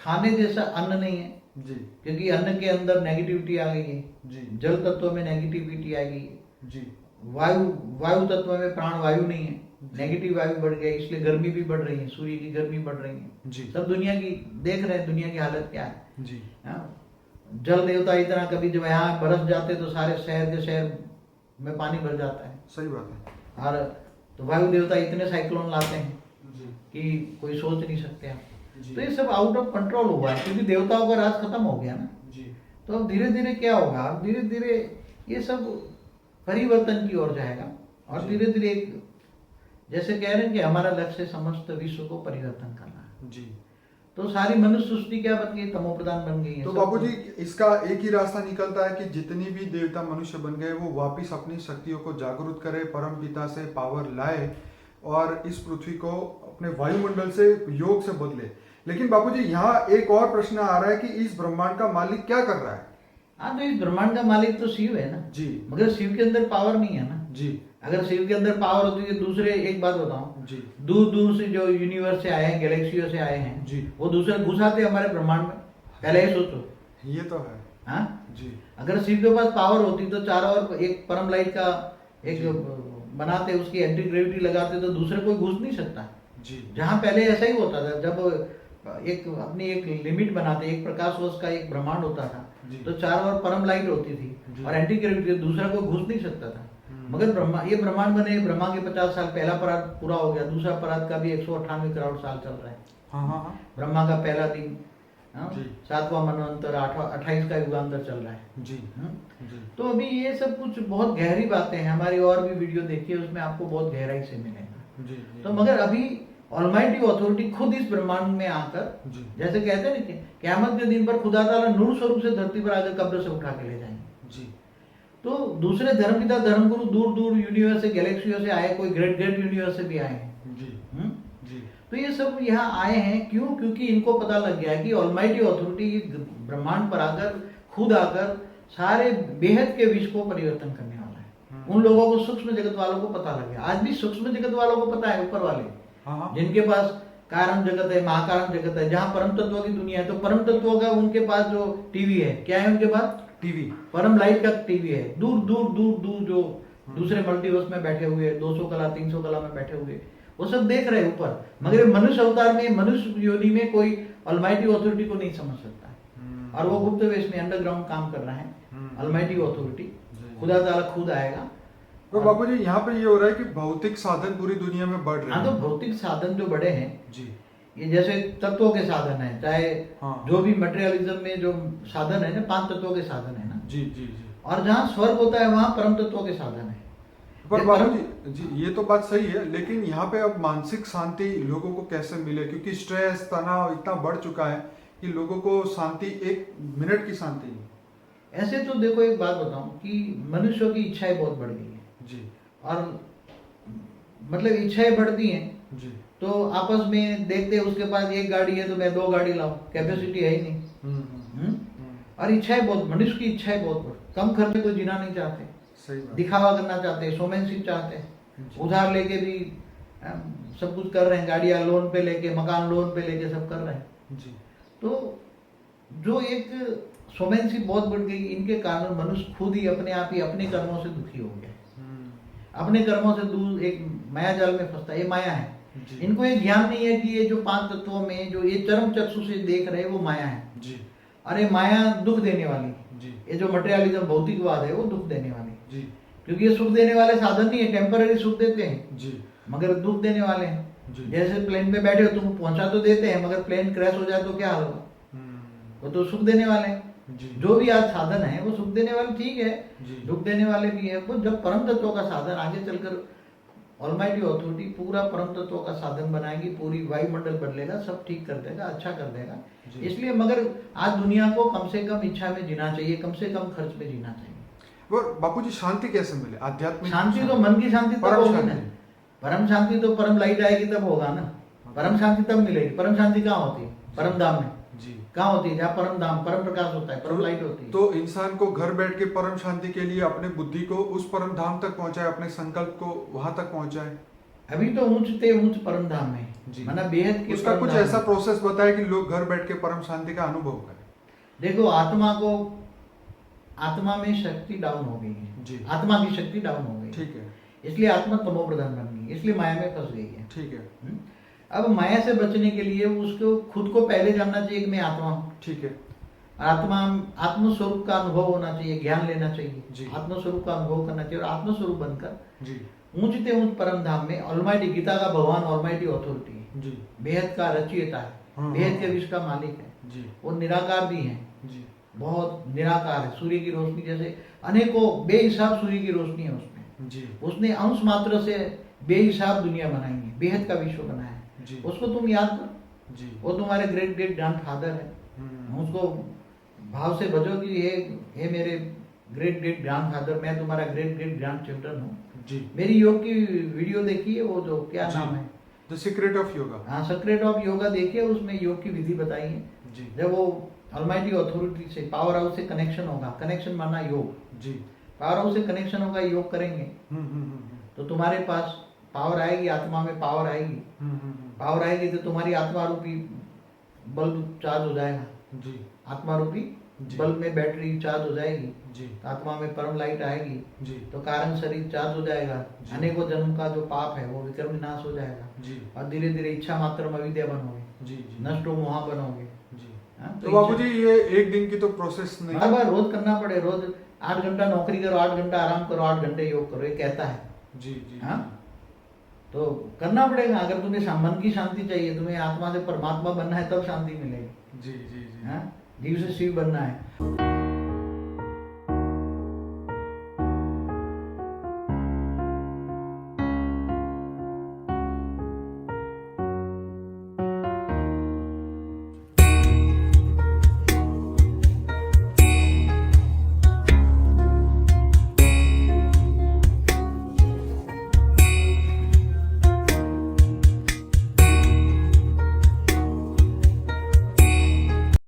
खाने जैसा अन्न नहीं है जी क्योंकि अन्न के अंदर नेगेटिविटी आ गई है, जी जल तत्व में नेगेटिविटी आ गई है, जी वायु वायु तत्व में प्राण वायु नहीं है, नेगेटिव वायु बढ़ गया, इसलिए गर्मी भी बढ़ रही है, सूर्य की गर्मी बढ़ रही है। जी सब दुनिया की देख रहे हैं, दुनिया की हालत क्या है। जी हाँ? जल देवता इतना, कभी जब यहाँ बरस जाते तो सारे शहर के शहर में पानी भर जाता है। सही बात है। और तो वायु देवता इतने साइक्लोन लाते हैं जी कि कोई सोच नहीं सकते आप। जी तो ये सब आउट ऑफ कंट्रोल हुआ है क्योंकि देवताओं का राज खत्म हो गया ना। जी तो अब धीरे धीरे क्या होगा, अब धीरे धीरे ये सब परिवर्तन की ओर जाएगा और जी। धीरे धीरे एक, जैसे कह रहे हैं कि हमारा लक्ष्य समस्त विश्व को परिवर्तन करना है। जी। तो सारी मनुष्य सृष्टि क्या बन गई, तमो प्रधान बन गई है। तो सब बाबूजी इसका एक ही रास्ता निकलता है कि जितनी भी देवता मनुष्य बन गए वो वापिस अपनी शक्तियों को जागरूक करे, परम पिता से पावर लाए और इस पृथ्वी को अपने वायुमंडल से योग से बदले। लेकिन बाबूजी यहाँ एक और प्रश्न आ रहा है कि इस ब्रह्मांड का मालिक क्या कर रहा है? हाँ, तो इस ब्रह्मांड का मालिक तो शिव है ना जी मगर शिव के अंदर पावर नहीं है ना। जी अगर शिव के अंदर पावर होती है, दूसरे एक बात बताऊं, जी दूर दूर से जो यूनिवर्स से आए हैं, गैलेक्सियों से आए हैं, जी। वो दूसरे घुस आते हमारे ब्रह्मांड में। पहले ही सोचो। ये तो है। हाँ, जी अगर शिव के पास पावर होती तो चारों ओर एक परम लाइट का एक जी। बनाते, उसकी एंटी ग्रेविटी लगाते तो दूसरे कोई घुस नहीं सकता। जी जहाँ पहले ऐसा ही होता था, जब एक अपनी एक लिमिट बनाते, एक प्रकाश वर्ष का एक ब्रह्मांड होता था, जी। तो चारों ओर परम लाइट होती जी। थी और एंटी ग्रेविटी, दूसरा कोई घुस नहीं सकता था। मगर ये ब्रह्मांड बने, ब्रह्मा के 50 साल पहला परात पूरा हो गया, दूसरा परात का भी 198 करोड़ साल चल रहा है। हाँ हाँ हाँ ब्रह्मा का पहला दिन, जी। 7वां मनवंतर, 28 का युगांतर चल रहा है। जी हाँ? जी तो अभी ये सब कुछ बहुत गहरी बातें हैं, हमारी और भी वीडियो देखिए, उसमें आपको बहुत गहराई से मिलेगा। जी तो मगर अभी ऑलमाइटी अथॉरिटी खुद इस ब्रह्मांड में आकर, जी जैसे कहते हैं ना कि क़यामत के दिन पर खुदा ताला नूर स्वरूप से धरती पर आकर कब्र से उठा के ले जाएंगे। जी तो दूसरे धर्मपिता धर्मगुरु दूर दूर यूनिवर्स से, गैलेक्सियों से आए, कोई ग्रेट ग्रेट यूनिवर्स से भी आए हैं। जी जी तो ये सब यहाँ आए हैं क्यों? क्योंकि इनको पता लग गया है कि ऑलमाइटी अथॉरिटी ब्रह्मांड पर आकर, खुद आकर सारे बेहद के विश्व को परिवर्तन करने वाला है। उन लोगों को, सूक्ष्म जगत वालों को पता लग गया। आज भी सूक्ष्म जगत वालों को पता है, ऊपर वाले हाँ हाँ जिनके पास कारण जगत है, महाकारण जगत है, जहाँ परम तत्व की दुनिया है, तो परम तत्व का उनके पास जो टीवी है, क्या है उनके पास? टीवी। परम लाइट का टीवी है। दूर दूर दूर दूर जो दूसरे मल्टीवर्स में बैठे हुए, 200 कला 300 कला में बैठे हुए, वो सब देख रहे हैं ऊपर। मगर मनुष्य अवतार में, मनुष्य योनि में कोई ऑलमाइटी अथॉरिटी को नहीं समझ सकता है। और वो गुप्त वेश में अंडरग्राउंड काम कर रहा है ऑलमाइटी अथॉरिटी। खुदा ताला खुद आएगा। तो बाबूजी यहाँ पे ये हो रहा है कि भौतिक साधन पूरी दुनिया में बढ़ रहे हाँ, हैं। तो भौतिक साधन जो बड़े हैं, जी ये जैसे तत्वों के साधन है, चाहे हाँ। जो भी मटेरियलिज्म में जो साधन है ना, 5 तत्वों के साधन है ना। जी जी जी। और जहाँ स्वर्ग होता है वहाँ परम तत्वों के साधन है। पर ये बाबूजी जी, ये तो बात सही है, लेकिन यहाँ पे अब मानसिक शांति लोगों को कैसे मिले? क्योंकि स्ट्रेस, तनाव इतना बढ़ चुका है कि लोगों को शांति, 1 मिनट की शांति नहीं। ऐसे तो देखो, एक बात बताऊं कि मनुष्यों की इच्छाएं बहुत बढ़ गई है। जी और मतलब इच्छाएं बढ़ती हैं जी। तो आपस में देखते हैं, उसके पास 1 गाड़ी है तो मैं 2 गाड़ी लाऊं, कैपेसिटी है ही नहीं। और इच्छाएं बहुत, मनुष्य की इच्छाएं बहुत, कम खर्च में कोई जीना नहीं चाहते, सही बात। दिखावा करना चाहते हैं, शोमैनशिप चाहते हैं, उधार लेके भी सब कुछ कर रहे हैं, गाड़ियां लोन पे लेके, मकान लोन पे लेके सब कर रहे हैं। जी तो जो एक शोमैनशिप बहुत बढ़ गई, इनके कारण मनुष्य खुद ही अपने आप ही अपने कर्मों से दुखी हो गया है। अपने कर्मों से दूर एक माया जाल में फंसता है। ये माया है। जी। इनको ये ज्ञान नहीं है कि ये जो 5 तत्वों में जो ये चरम चक्षु से देख रहे हैं वो माया है। जी अरे माया दुख देने वाली है। जी ये जो मटेरियलिज्म, भौतिकवाद है, वो दुख देने वाली है। जी क्योंकि ये सुख देने वाले साधन नहीं है, टेम्पररी सुख देते हैं जी मगर दुख देने वाले हैं। जी। जैसे प्लेन पे बैठे हो, तुम पहुंचा तो देते हैं मगर प्लेन क्रैश हो जाए तो क्या हाल होगा? वो तो सुख देने वाले हैं। जी जो भी आज साधन है वो सुख देने वाले ठीक है, जी। दुख देने वाले भी है। वो जब परम तत्वों का साधन आगे चलकर ऑलमाइटी अथॉरिटी पूरा परम तत्वों का साधन बनाएगी, पूरी वायुमंडल बदलेगा, सब ठीक कर देगा, अच्छा कर देगा। जी। इसलिए मगर आज दुनिया को कम से कम इच्छा में जीना चाहिए, कम से कम खर्च में जीना चाहिए। वो बापूजी शांति कैसे मिले? आध्यात्मिक शांति तो मन की शांति तब परम होगी ना। शांति। परम शांति तो परम लाइट आएगी तब होगा ना। परम शांति तब मिलेगी। परम शांति कहाँ होती है? परम धाम में। जी। कहाँ होती है? जहाँ परम धाम, परम प्रकाश होता है, परम लाइट होती है। तो इंसान को घर बैठ के परम शांति के लिए अपने बुद्धि को उस परम धाम तक पहुंचाए, अपने संकल्प को वहां तक पहुंचाए। अभी तो ऊंचते ऊंच परम धाम में जी। माना बेहद के उसका परम कुछ धाम ऐसा में। प्रोसेस बताए कि लोग घर बैठ के परम शांति का अनुभव करें। देखो आत्मा में शक्ति डाउन हो गई है, जी। आत्मा की शक्ति डाउन हो गई ठीक है। इसलिए आत्मा तमो प्रधान बन गई, इसलिए माया में फंस गई है। ठीक है। अब माया से बचने के लिए उसको खुद को पहले जानना चाहिए कि मैं आत्मा हूँ। ठीक है। आत्मस्वरूप का अनुभव होना चाहिए, ज्ञान लेना जी। चाहिए, आत्मस्वरूप का अनुभव करना चाहिए और आत्मस्वरूप बनकर जी। ऊंचते ऊंच परम धाम में ऑलमाइटी गीता का भगवान ऑलमाइटी अथॉरिटी है, जी। बेहद का रचयिता है, बेहद के विश्व का मालिक है, जी। वो निराकार भी है, जी। बहुत निराकार है। सूर्य की रोशनी जैसे अनेकों बेहिसाब सूर्य की रोशनी है उसमें, जी। उसने अंश मात्र से बेहिसाब दुनिया बनाई है, बेहद का विश्व बनाया है। जी। उसको तुम याद करो, जी। वो तुम्हारे ग्रेट ग्रेट ग्रैंड फादर है। उसको भाव से बजो कि हे मेरे ग्रेट ग्रेट ग्रैंड फादर, मैं तुम्हारा ग्रेट ग्रेट ग्रैंड चिल्ड्रन हूँ। जी। मेरी योग की वीडियो देखिए, वो जो क्या जी। नाम है, द सीक्रेट ऑफ योगा। हाँ सीक्रेट ऑफ योगा देखिए, उसमें योग की विधि बताई है। जी। जब वो ऑलमाइटी अथॉरिटी से पावर हाउस से कनेक्शन होगा, कनेक्शन माना योग, जी। पावर हाउस से कनेक्शन होगा, योग करेंगे तो तुम्हारे पास पावर आएगी, आत्मा में पावर आएगी, पावर आएगी तो तुम्हारी आत्मा रूपी बल्ब चार्ज हो जाएगा, जी। आत्मा रूपी जी। बल्ब में बैटरी चार्ज हो जाएगी, जी। तो आत्मा में परम लाइट आएगी, जी। तो कारण शरीर चार्ज हो जाएगा, जी। अनेकों जन्म का जो पाप है वो विक्रम विनाश हो जाएगा जी। और धीरे धीरे इच्छा मात्र में अविद्या बनोगे, जी। जी। नष्टो मोहा बनोगे। जी। हाँ, तो बाबूजी ये एक दिन की तो प्रोसेस नहीं बार बार रोज करना पड़े, रोज 8 घंटा नौकरी करो, 8 घंटा आराम करो, 8 घंटे योग करो, ये कहता है। जी। जी। हाँ, तो करना पड़ेगा। अगर तुम्हें मन की शांति चाहिए, तुम्हें आत्मा से परमात्मा बनना है, तब शांति मिलेगी। जी। जी। जी। हाँ, जीव से शिव बनना है।